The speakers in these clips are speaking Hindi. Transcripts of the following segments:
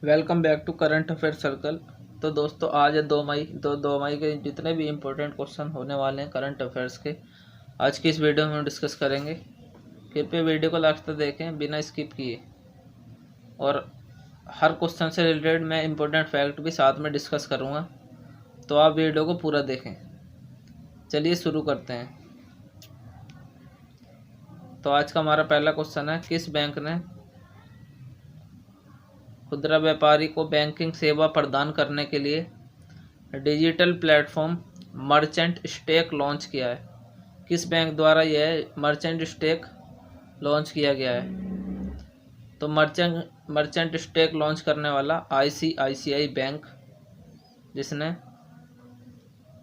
Welcome back to current affair circle. तो दोस्तों आज है 2 मई। तो 2 मई के जितने भी इम्पोर्टेंट क्वेश्चन होने वाले हैं करंट अफेयर्स के, आज की इस वीडियो में हम डिस्कस करेंगे। कृपया वीडियो को लास्ट तक देखें बिना स्किप किए, और हर क्वेश्चन से रिलेटेड मैं इम्पोर्टेंट फैक्ट भी साथ में डिस्कस करूँगा, तो आप वीडियो को पूरा देखें। चलिए शुरू करते हैं। तो आज का हमारा पहला क्वेश्चन है, किस बैंक ने खुदरा व्यापारी को बैंकिंग सेवा प्रदान करने के लिए digital platform merchant stack launch किया है? किस बैंक द्वारा यह मर्चेंट स्टेक लॉन्च किया गया है? तो मर्चेंट स्टेक लॉन्च करने वाला आईसीआईसीआई बैंक, जिसने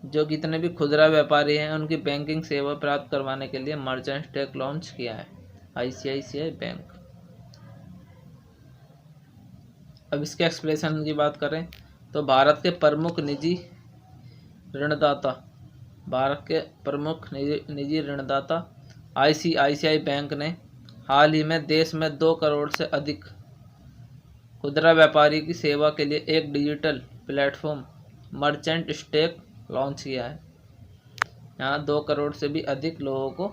जो कितने भी खुदरा व्यापारी हैं उनकी बैंकिंग सेवा प्राप्त करवाने के लिए मर्चेंट स्टेक लॉन्च किया है, आईसीआईसीआई बैंक। अब इसके एक्सप्लेनेशन की बात करें तो भारत के प्रमुख निजी ऋणदाता आईसीआईसीआई बैंक ने हाल ही में देश में 2 करोड़ से अधिक खुदरा व्यापारी की सेवा के लिए एक digital platform merchant stack launch किया है। यहाँ 2 करोड़ से भी अधिक लोगों को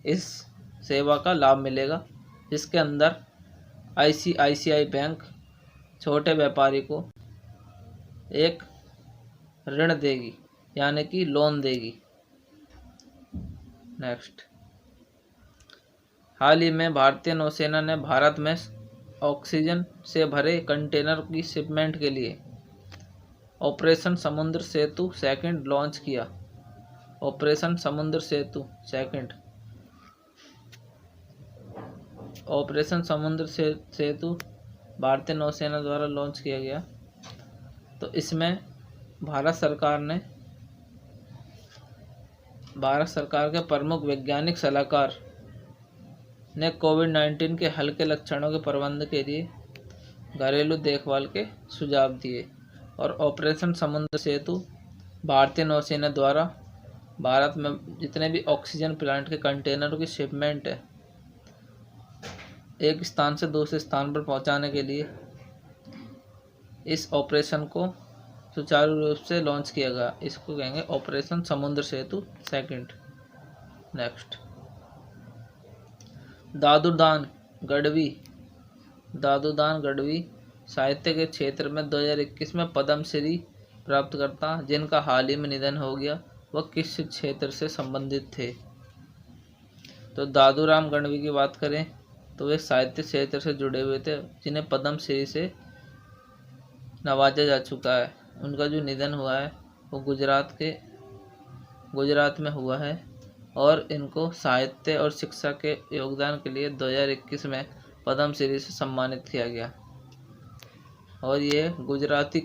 इस सेवा का लाभ मिलेगा, जिसके अंदर आईसीआईसीआई बैंक छोटे व्यापारी को एक ऋण देगी, यानी कि लोन देगी। नेक्स्ट, हाल ही में भारतीय नौसेना ने भारत में ऑक्सीजन से भरे कंटेनर की शिपमेंट के लिए ऑपरेशन समुद्र सेतु सेकंड लॉन्च किया। ऑपरेशन समुद्र सेतु भारतीय नौसेना द्वारा लॉन्च किया गया। तो इसमें भारत सरकार के प्रमुख वैज्ञानिक सलाहकार ने कोविड-19 के हल्के लक्षणों के प्रबंधन के लिए घरेलू देखभाल के सुझाव दिए। और ऑपरेशन समुद्र सेतु भारतीय नौसेना द्वारा भारत में जितने भी ऑक्सीजन प्लांट के कंटेनरों की शिपमेंट है, एक स्थान से दूसरे स्थान पर पहुंचाने के लिए इस ऑपरेशन को सुचारू रूप से लॉन्च किया गया। इसको कहेंगे ऑपरेशन समुद्र सेतु सेकंड। नेक्स्ट, दादूदान गढ़वी साहित्य के क्षेत्र में 2021 में पद्मश्री प्राप्तकर्ता जिनका हाल ही में निधन हो गया, वह किस क्षेत्र से संबंधित थे? तो दादूराम गढ़वी की बात करें तो वे साहित्य क्षेत्र से जुड़े हुए थे, जिन्हें पद्मश्री से नवाजा जा चुका है। उनका जो निधन हुआ है वो गुजरात में हुआ है, और इनको साहित्य और शिक्षा के योगदान के लिए 2021 में पद्मश्री से सम्मानित किया गया। और ये गुजरात के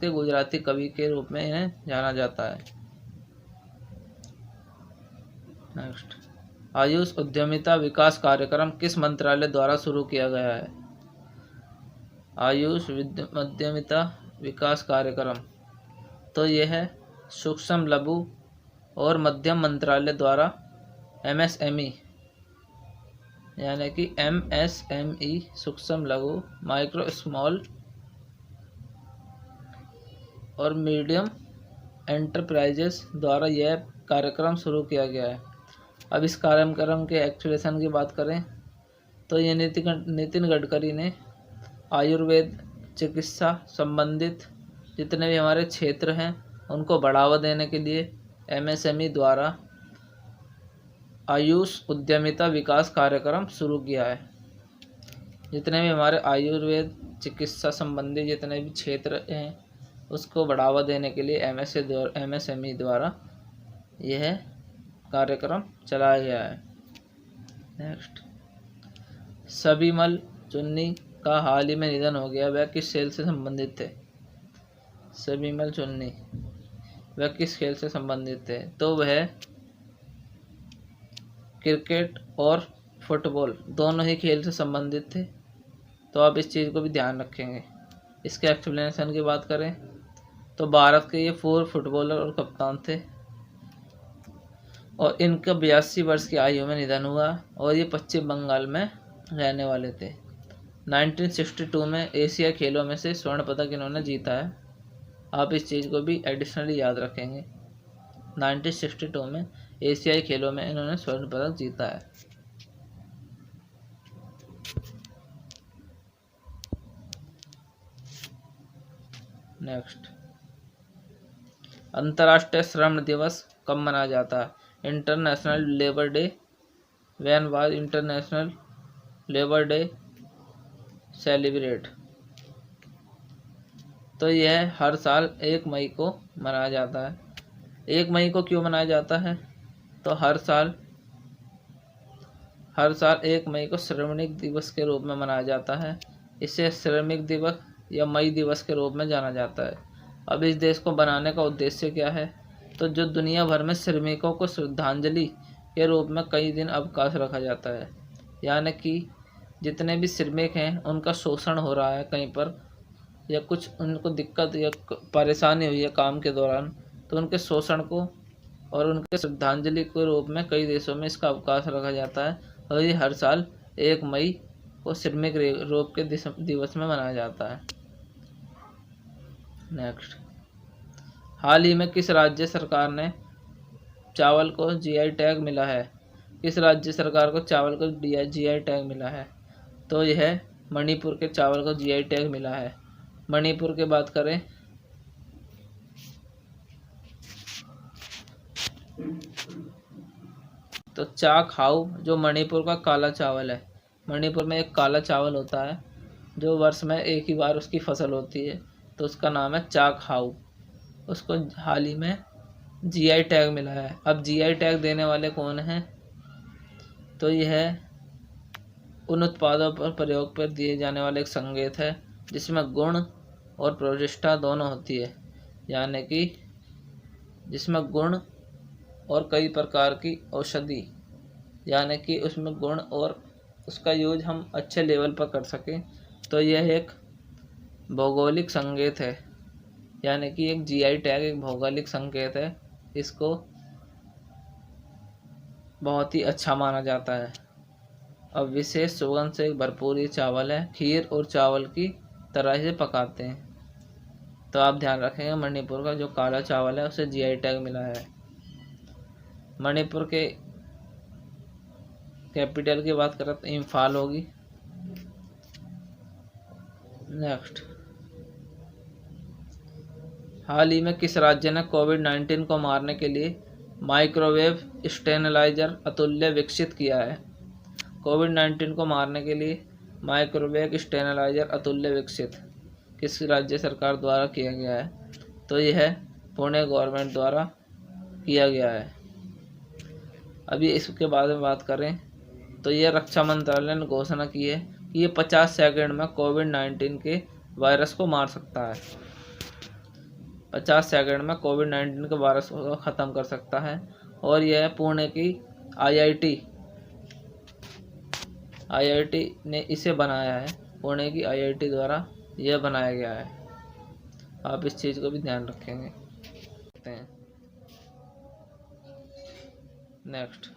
गुजराती कवि के रूप में इन्हें जाना जाता है। नेक्स्ट, आयुष उद्यमिता विकास कार्यक्रम किस मंत्रालय द्वारा शुरू किया गया है? आयुष उद्यमिता विकास कार्यक्रम, तो यह है सूक्ष्म लघु और मध्यम मंत्रालय द्वारा एमएसएमई, यानी कि एमएसएमई सूक्ष्म लघु माइक्रो स्मॉल और मीडियम एंटरप्राइजेस द्वारा यह कार्यक्रम शुरू किया गया है। अब इस कार्यक्रम के एक्चुएशन की बात करें तो ये नितिन गडकरी ने आयुर्वेद चिकित्सा संबंधित जितने भी हमारे क्षेत्र हैं उनको बढ़ावा देने के लिए एमएसएमई द्वारा आयुष उद्यमिता विकास कार्यक्रम शुरू किया है। जितने भी हमारे आयुर्वेद चिकित्सा संबंधी जितने भी क्षेत्र हैं उसको बढ़ावा देने के लिए एमएसएमई द्वारा यह कार्यक्रम चलाया गया है। नेक्स्ट, सबीमल चुन्नी का हाल ही में निधन हो गया, वह किस खेल से संबंधित थे? सबीमल चुन्नी वह किस खेल से संबंधित थे? तो वह क्रिकेट और फुटबॉल दोनों ही खेल से संबंधित थे। तो आप इस चीज़ को भी ध्यान रखेंगे। इसके एक्सप्लेनेशन की बात करें तो भारत के ये 4 फुटबॉलर और कप्तान थे, और इनका 82 वर्ष की आयु में निधन हुआ, और ये पश्चिम बंगाल में रहने वाले थे। 1962 में एशिया खेलों में से स्वर्ण पदक इन्होंने जीता है। आप इस चीज़ को भी एडिशनली याद रखेंगे। 1962 में एशियाई खेलों में इन्होंने स्वर्ण पदक जीता है। नेक्स्ट, अंतर्राष्ट्रीय श्रम दिवस कब मनाया जाता है? International labour day. When was international labour day celebrate? तो यह हर साल 1 मई को मनाया जाता है। 1 मई को क्यों मनाया जाता है? तो हर साल 1 मई को श्रमिक दिवस के रूप में मनाया जाता है। इसे श्रमिक दिवस या मई दिवस के रूप में जाना जाता है। अब इस देश को बनाने का उद्देश्य क्या है? तो जो दुनिया भर में श्रमिकों को श्रद्धांजलि के रूप में कई दिन अवकाश रखा जाता है, यानी कि जितने भी श्रमिक हैं उनका शोषण हो रहा है कहीं पर, या कुछ उनको दिक्कत या परेशानी हुई है काम के दौरान, तो उनके शोषण को और उनके श्रद्धांजलि के रूप में कई देशों में इसका अवकाश रखा जाता है और ये हर साल 1 मई को श्रमिक रोग के दिवस में मनाया जाता है। नेक्स्ट, हाल ही में किस राज्य सरकार ने चावल को जीआई टैग मिला है? किस राज्य सरकार को चावल को जीआई टैग मिला है? तो यह मणिपुर के चावल को जीआई टैग मिला है। मणिपुर की बात करें तो चाक हाउ जो मणिपुर का काला चावल है। मणिपुर में एक काला चावल होता है जो वर्ष में एक ही बार उसकी फसल होती है, तो उसका नाम है चाक हाउ। उसको हाल ही में जीआई टैग मिला है। अब जीआई टैग देने वाले कौन हैं? तो यह उन उत्पादों पर प्रयोग पर दिए जाने वाले एक संकेत है जिसमें गुण और प्रतिष्ठा दोनों होती है, यानी कि जिसमें गुण और कई प्रकार की औषधि, यानी कि उसमें गुण और उसका यूज हम अच्छे लेवल पर कर सकें, तो यह एक भौगोलिक संकेत है, यानी कि एक जीआई टैग एक भौगोलिक संकेत है। इसको बहुत ही अच्छा माना जाता है। अब विशेष सुगंध से भरपूर ये चावल है, खीर और चावल की तरह से पकाते हैं। तो आप ध्यान रखेंगे मणिपुर का जो काला चावल है उसे जीआई टैग मिला है। मणिपुर के कैपिटल की बात करें तो इम्फाल होगी। नेक्स्ट, हाल ही में किस राज्य ने कोविड-19 को मारने के लिए माइक्रोवेव स्टेरिलाइजर अतुल्य विकसित किया है? कोविड-19 को मारने के लिए माइक्रोवेव स्टेरिलाइजर अतुल्य विकसित किस राज्य सरकार द्वारा किया गया है? तो यह पुणे गवर्नमेंट द्वारा किया गया है। अभी इसके बारे में बात करें तो यह रक्षा मंत्रालय ने घोषणा की है कि ये 50 सेकंड में कोविड-19 के वायरस को मार सकता है। 50 सेकंड में कोविड-19 के वायरस को ख़त्म कर सकता है। और यह पुणे की आईआईटी ने इसे बनाया है। पुणे की आईआईटी द्वारा यह बनाया गया है। आप इस चीज़ को भी ध्यान रखेंगे। नेक्स्ट,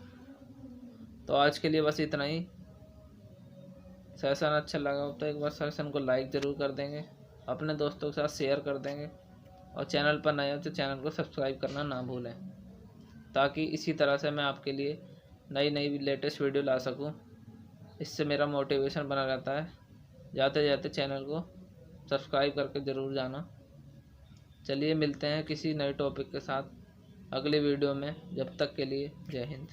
तो आज के लिए बस इतना ही। सेशन अच्छा लगा हो तो एक बार सेशन को लाइक ज़रूर कर देंगे, अपने दोस्तों के साथ शेयर कर देंगे और चैनल पर नए हो तो चैनल को सब्सक्राइब करना ना भूलें, ताकि इसी तरह से मैं आपके लिए नई लेटेस्ट वीडियो ला सकूं। इससे मेरा मोटिवेशन बना रहता है। जाते जाते चैनल को सब्सक्राइब करके ज़रूर जाना। चलिए मिलते हैं किसी नए टॉपिक के साथ अगली वीडियो में। जब तक के लिए जय हिंद।